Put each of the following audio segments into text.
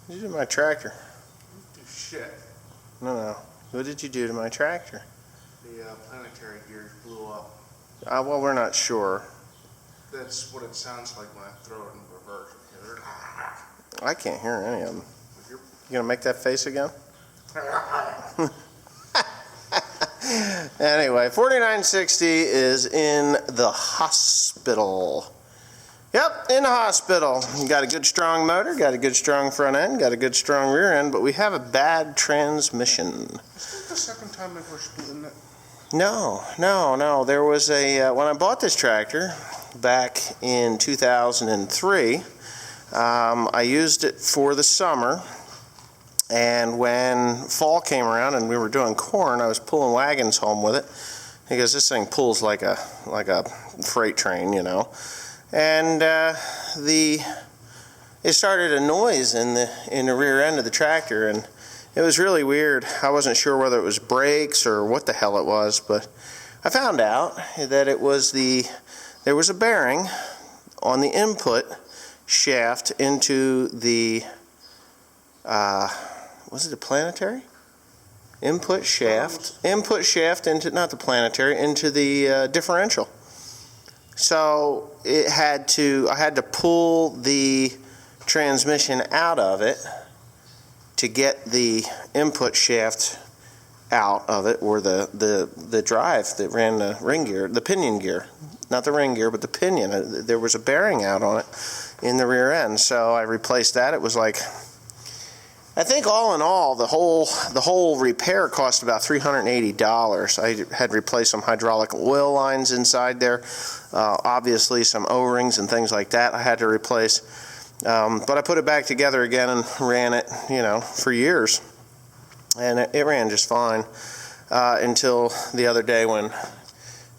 What did you do to my tractor? Do shit. No. What did you do to my tractor? The planetary gears blew up. Well, we're not sure. That's what it sounds like when I throw it in reverse. I can't hear any of them. You gonna make that face again? Anyway, 4960 is in the hospital. Yep, in the hospital. Got a good strong motor, got a good strong front end, got a good strong rear end, but we have a bad transmission. Is this the second time that we're splitting it? No. There was when I bought this tractor back in 2003, I used it for the summer. And when fall came around and we were doing corn, I was pulling wagons home with it because this thing pulls like a freight train, you know. And it started a noise in the rear end of the tractor, and it was really weird. I wasn't sure whether it was brakes or what the hell it was, but I found out that there was a bearing on the input shaft into the was it a planetary? Input shaft into, not the planetary, into the differential. So I had to pull the transmission out of it to get the input shaft out of it, or the drive that ran the ring gear, the pinion gear, not the ring gear, but the pinion. There was a bearing out on it in the rear end, so I replaced that. It was like, I think all in all, the whole repair cost about $380. I had replaced some hydraulic oil lines inside there, obviously some O-rings and things like that I had to replace. But I put it back together again and ran it, for years, and it ran just fine until the other day when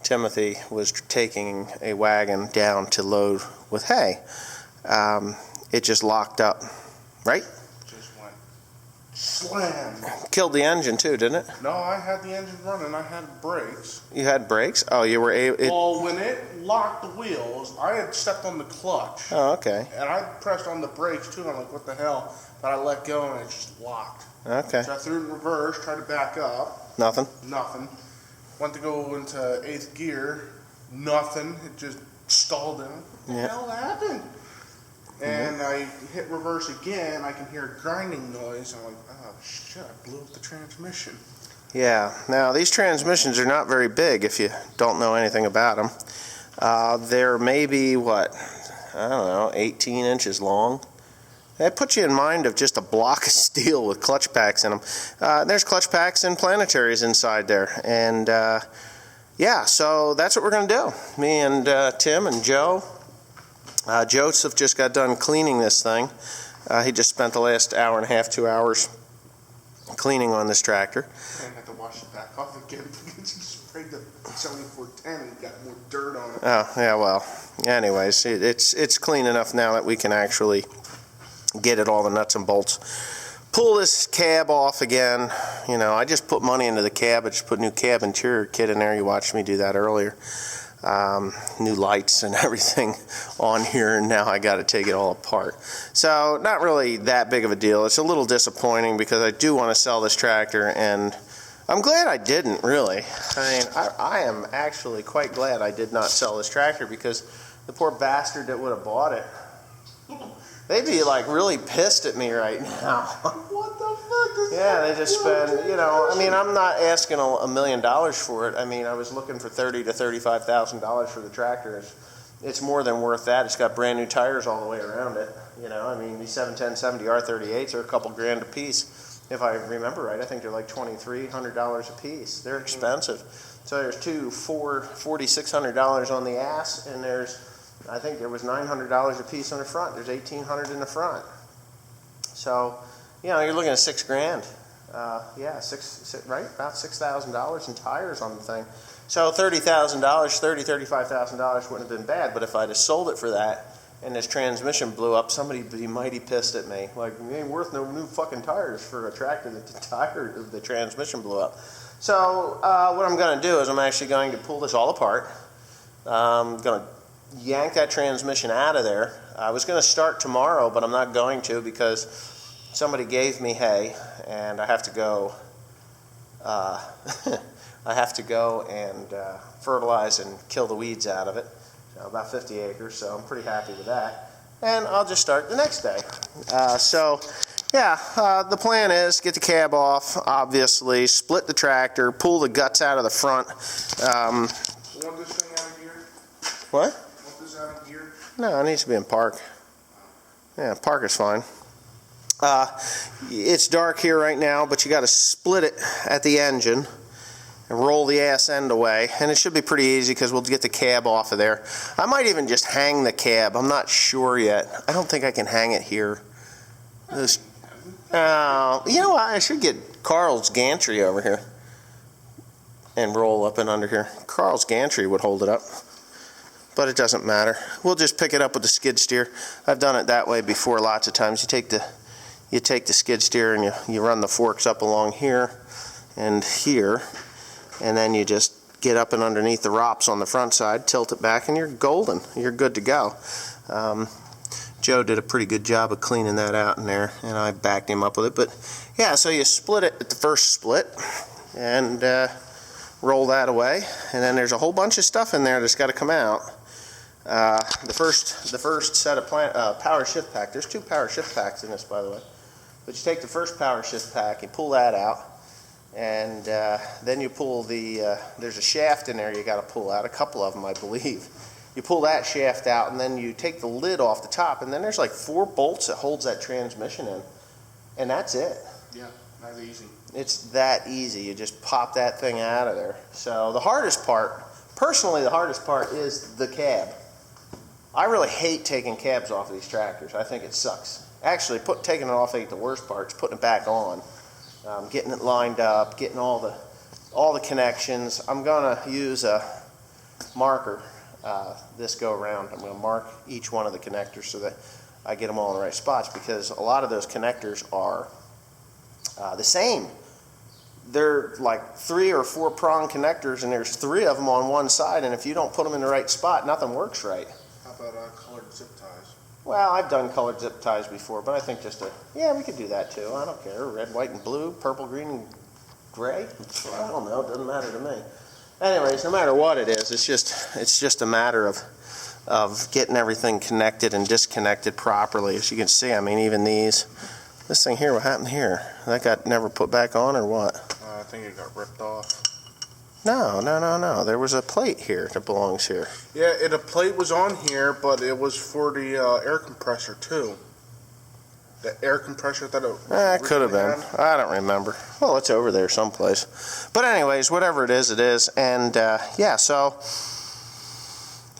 Timothy was taking a wagon down to load with hay. It just locked up, right? Slam! Killed the engine too, didn't it? No, I had the engine running. I had brakes. You had brakes? Oh, you were able... Well, when it locked the wheels, I had stepped on the clutch. Oh, okay. And I pressed on the brakes too, and I'm like, what the hell? But I let go, and it just locked. Okay. So I threw it in reverse, tried to back up. Nothing? Nothing. Went to go into 8th gear. Nothing. It just stalled in. What the hell happened? And I hit reverse again, I can hear a grinding noise. I'm like, oh shit, I blew up the transmission. Yeah, now these transmissions are not very big if you don't know anything about them. They're maybe, 18 inches long. That puts you in mind of just a block of steel with clutch packs in them. There's clutch packs and planetaries inside there. And yeah, so that's what we're going to do. Me and Tim and Joe. Joseph just got done cleaning this thing. He just spent the last hour and a half, 2 hours cleaning on this tractor. I had to wash it back off again because he sprayed the 7410 and got more dirt on it. Oh, yeah, well, anyways, it's clean enough now that we can actually get it all the nuts and bolts. Pull this cab off again. I just put money into the cab. I just put new cab interior kit in there. You watched me do that earlier. New lights and everything on here, and now I got to take it all apart. So not really that big of a deal. It's a little disappointing because I do want to sell this tractor, and I'm glad I didn't, really. I am actually quite glad I did not sell this tractor, because the poor bastard that would have bought it, they'd be like really pissed at me right now. What the fuck is Yeah, they just spend, I'm not asking $1 million for it. I was looking for $30,000 to $35,000 for the tractor. It's more than worth that. It's got brand new tires all the way around it. These 710/70 R38s are a couple grand a piece. If I remember right, I think they're like $2,300 a piece. They're expensive. So there's $4,600 on the ass, and I think there was $900 a piece on the front. There's $1,800 in the front. So, you're looking at $6 grand. Right? About $6,000 in tires on the thing. So $35,000 wouldn't have been bad. But if I'd have sold it for that, and this transmission blew up, somebody'd be mighty pissed at me. Like, it ain't worth no new fucking tires for a tractor that the transmission blew up. So what I'm going to do is I'm actually going to pull this all apart. I'm going to yank that transmission out of there. I was going to start tomorrow, but I'm not going to, because somebody gave me hay, and I have to go. I have to go and fertilize and kill the weeds out of it. So about 50 acres, so I'm pretty happy with that. And I'll just start the next day. The plan is get the cab off, obviously, split the tractor, pull the guts out of the front. Want this thing out of gear? What? Want this out of gear? No, it needs to be in park. Yeah, park is fine. It's dark here right now, but you got to split it at the engine and roll the ass end away, and it should be pretty easy because we'll get the cab off of there. I might even just hang the cab. I'm not sure yet. I don't think I can hang it here. You know what? I should get Carl's gantry over here and roll up and under here. Carl's gantry would hold it up, but it doesn't matter. We'll just pick it up with the skid steer. I've done it that way before lots of times. You take the skid steer and you run the forks up along here and here, and then you just get up and underneath the ROPS on the front side, tilt it back, and you're golden. You're good to go. Joe did a pretty good job of cleaning that out in there, and I backed him up with it. But yeah, so you split it at the first split and roll that away, and then there's a whole bunch of stuff in there that's got to come out. The first set of power shift pack. There's 2 power shift packs in this, by the way. But you take the first power shift pack, you pull that out, and then you pull there's a shaft in there you got to pull out, a couple of them, I believe. You pull that shaft out, and then you take the lid off the top, and then there's like 4 bolts that holds that transmission in, and that's it. Yeah, that's easy. It's that easy. You just pop that thing out of there. So the hardest part, personally, the hardest part is the cab. I really hate taking cabs off of these tractors. I think it sucks. Actually, taking it off ain't the worst part. It's putting it back on, getting it lined up, getting all the connections. I'm gonna use a marker this go around. I'm gonna mark each one of the connectors so that I get them all in the right spots, because a lot of those connectors are the same. They're like 3 or 4 prong connectors, and there's 3 of them on one side, and if you don't put them in the right spot, nothing works right. How about colored zip ties? Well, I've done colored zip ties before, but I think yeah, we could do that too. I don't care. Red, white, and blue, purple, green, and gray. I don't know. It doesn't matter to me. Anyways, no matter what it is, it's just a matter of getting everything connected and disconnected properly. As you can see, I mean, even this thing here, what happened here? That got never put back on, or what? I think it got ripped off. No. There was a plate here that belongs here. Yeah, a plate was on here, but it was for the air compressor too. The air compressor that it could have been. had. I don't remember. Well, it's over there someplace. But anyways, whatever it is, it is. And so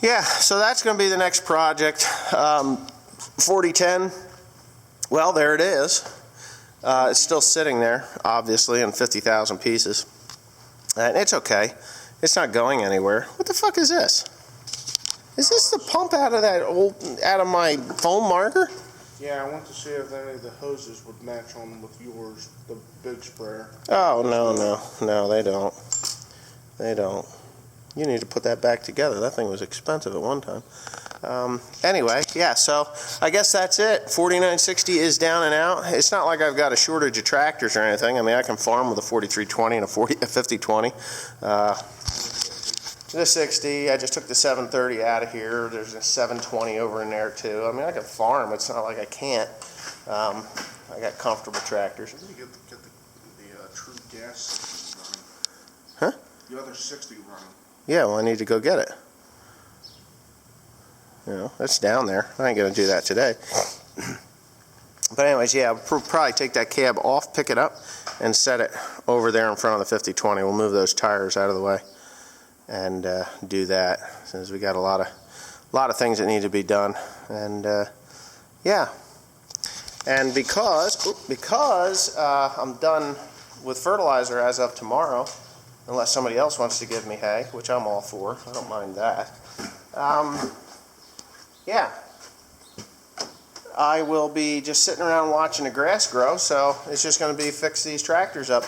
that's going to be the next project. 4010. Well, there it is. It's still sitting there, obviously, in 50,000 pieces. And it's okay. It's not going anywhere. What the fuck is this? Is this the pump out of my foam marker? Yeah, I want to see if any of the hoses would match on with yours, the big sprayer. Oh, no, they don't. They don't. You need to put that back together. That thing was expensive at one time. Anyway, yeah, so I guess that's it. 4960 is down and out. It's not like I've got a shortage of tractors or anything. I mean, I can farm with a 4320 and a 5020. The 60, I just took the 730 out of here. There's a 720 over in there too. I mean, I can farm. It's not like I can't. I got comfortable tractors. You get the true gas Huh? running. The other 60 running. Yeah, well, I need to go get it. You know, that's down there. I ain't going to do that today. But anyways, yeah, I'll probably take that cab off, pick it up, and set it over there in front of the 5020. We'll move those tires out of the way and do that, since we got a lot of things that need to be done. And yeah, and because I'm done with fertilizer as of tomorrow, unless somebody else wants to give me hay, which I'm all for. I don't mind that. Yeah, I will be just sitting around watching the grass grow, so it's just going to be fix these tractors up,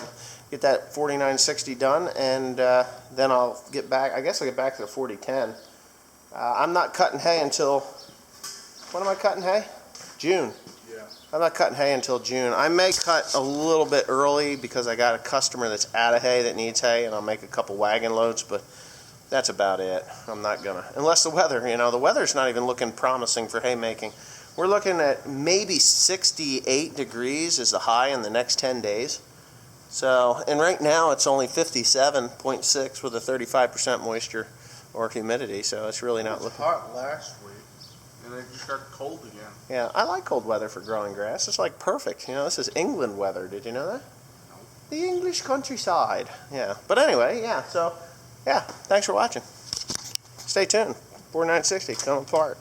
get that 4960 done, and then I'll get back. I guess I'll get back to the 4010. I'm not cutting hay until, when am I cutting hay? June. Yeah. I'm not cutting hay until June. I may cut a little bit early because I got a customer that's out of hay that needs hay, and I'll make a couple wagon loads, but that's about it. I'm not gonna, unless the weather, the weather's not even looking promising for haymaking. We're looking at maybe 68 degrees is the high in the next 10 days. So, and right now it's only 57.6 with a 35% moisture or humidity, so it's really not It was looking. hot last week, and it just got cold again. Yeah, I like cold weather for growing grass. It's like perfect. This is England weather. Did you know that? No. The English countryside. Yeah. But anyway, yeah. So, yeah. Thanks for watching. Stay tuned. 4960 coming apart.